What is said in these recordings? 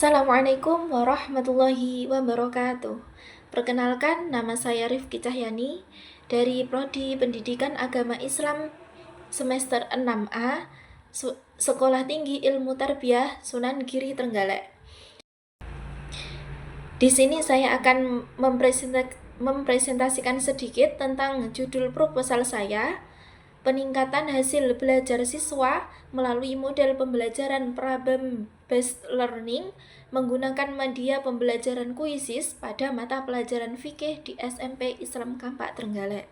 Assalamualaikum warahmatullahi wabarakatuh. Perkenalkan, nama saya Rifki Cahyani dari Prodi Pendidikan Agama Islam semester 6A, Sekolah Tinggi Ilmu Tarbiyah Sunan Giri Trenggalek. Di sini saya akan mempresentasikan sedikit tentang judul proposal saya, peningkatan hasil belajar siswa melalui model pembelajaran problem-based learning menggunakan media pembelajaran kuisis pada mata pelajaran fikih di SMP Islam Kampak Trenggalek.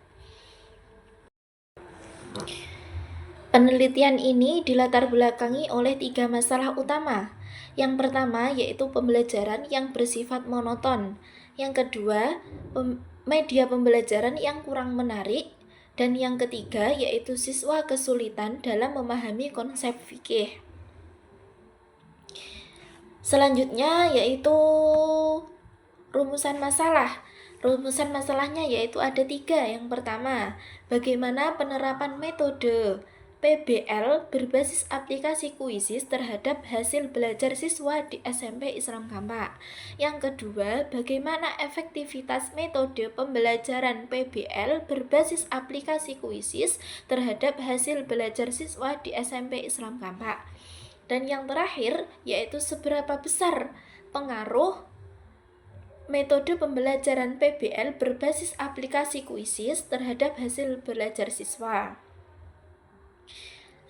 Penelitian ini dilatar belakangi oleh 3 masalah utama. Yang pertama yaitu pembelajaran yang bersifat monoton. Yang kedua, media pembelajaran yang kurang menarik. Dan yang ketiga yaitu siswa kesulitan dalam memahami konsep fikih. Selanjutnya yaitu rumusan masalah. Rumusan masalahnya yaitu ada 3. Yang pertama, bagaimana penerapan metode PBL berbasis aplikasi kuisis terhadap hasil belajar siswa di SMP Islam Kampak. Yang kedua, bagaimana efektivitas metode pembelajaran PBL berbasis aplikasi kuisis terhadap hasil belajar siswa di SMP Islam Kampak. Dan yang terakhir, yaitu seberapa besar pengaruh metode pembelajaran PBL berbasis aplikasi kuisis terhadap hasil belajar siswa.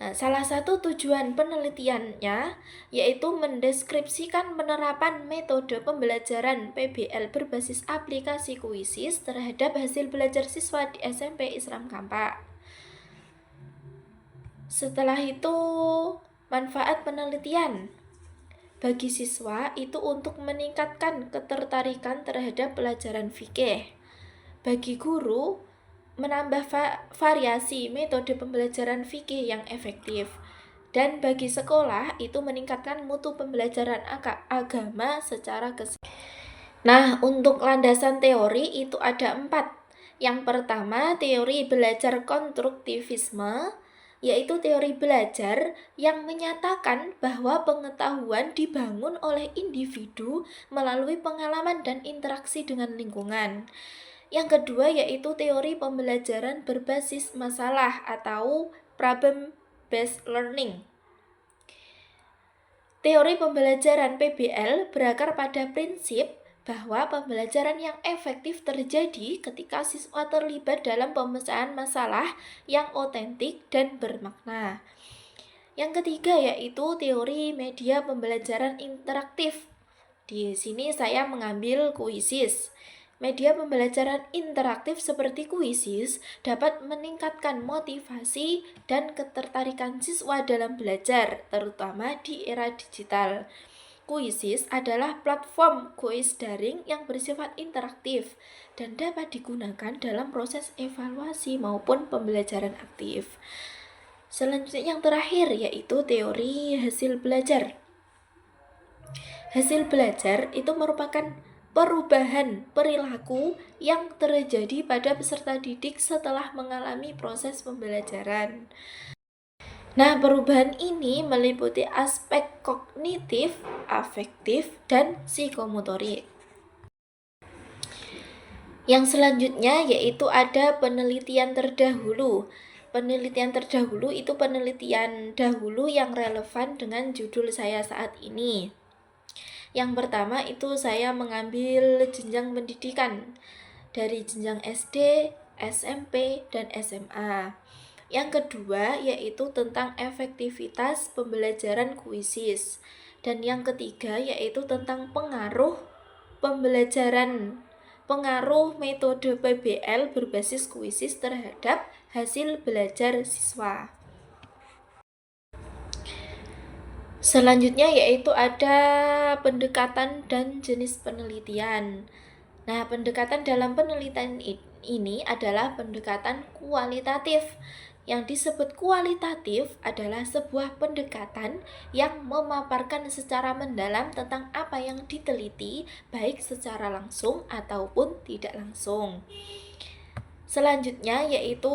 Nah, salah satu tujuan penelitiannya yaitu mendeskripsikan penerapan metode pembelajaran PBL berbasis aplikasi kuisis terhadap hasil belajar siswa di SMP Islam Kampak. Setelah itu, manfaat penelitian bagi siswa itu untuk meningkatkan ketertarikan terhadap pelajaran fikih. Bagi guru, menambah variasi metode pembelajaran fikih yang efektif. Dan bagi sekolah, itu meningkatkan mutu pembelajaran agama secara keseluruhan. Nah, untuk landasan teori itu ada 4. Yang pertama, teori belajar konstruktivisme, yaitu teori belajar yang menyatakan bahwa pengetahuan dibangun oleh individu melalui pengalaman dan interaksi dengan lingkungan. Yang kedua yaitu teori pembelajaran berbasis masalah atau problem-based learning. Teori pembelajaran PBL berakar pada prinsip bahwa pembelajaran yang efektif terjadi ketika siswa terlibat dalam pemecahan masalah yang otentik dan bermakna. Yang ketiga yaitu teori media pembelajaran interaktif. Di sini saya mengambil kuisis. Media pembelajaran interaktif seperti kuisis dapat meningkatkan motivasi dan ketertarikan siswa dalam belajar, terutama di era digital. Kuisis adalah platform kuis daring yang bersifat interaktif dan dapat digunakan dalam proses evaluasi maupun pembelajaran aktif. Selanjutnya yang terakhir yaitu teori hasil belajar. Hasil belajar itu merupakan perubahan perilaku yang terjadi pada peserta didik setelah mengalami proses pembelajaran. Nah, perubahan ini meliputi aspek kognitif, afektif, dan psikomotorik. Yang selanjutnya yaitu ada penelitian terdahulu. Penelitian terdahulu itu penelitian dahulu yang relevan dengan judul saya saat ini. Yang pertama itu saya mengambil jenjang pendidikan dari jenjang SD, SMP, dan SMA. Yang kedua yaitu tentang efektivitas pembelajaran kuisis. Dan yang ketiga yaitu tentang pengaruh metode PBL berbasis kuisis terhadap hasil belajar siswa. Selanjutnya yaitu ada pendekatan dan jenis penelitian. Nah, pendekatan dalam penelitian ini adalah pendekatan kualitatif. Yang disebut kualitatif adalah sebuah pendekatan yang memaparkan secara mendalam tentang apa yang diteliti, baik secara langsung ataupun tidak langsung. Selanjutnya yaitu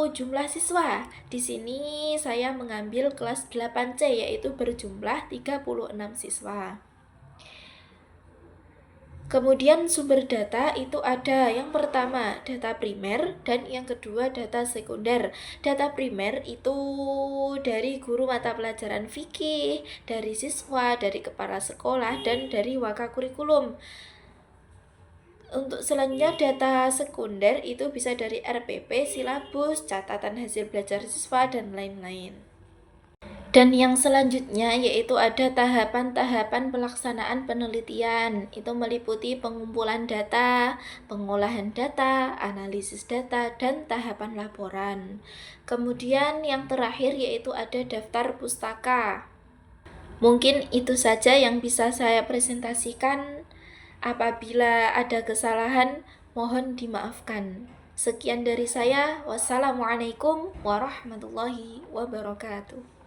jumlah siswa. Di sini saya mengambil kelas 8C yaitu berjumlah 36 siswa. Kemudian sumber data itu ada yang pertama data primer dan yang kedua data sekunder. Data primer itu dari guru mata pelajaran fikih, dari siswa, dari kepala sekolah, dan dari waka kurikulum. Untuk selanjutnya data sekunder itu bisa dari RPP, silabus, catatan hasil belajar siswa, dan lain-lain. Dan yang selanjutnya yaitu ada tahapan-tahapan pelaksanaan penelitian. Itu meliputi pengumpulan data, pengolahan data, analisis data, dan tahapan laporan. Kemudian yang terakhir yaitu ada daftar pustaka. Mungkin itu saja yang bisa saya presentasikan. Apabila ada kesalahan, mohon dimaafkan. Sekian dari saya. Wassalamualaikum warahmatullahi wabarakatuh.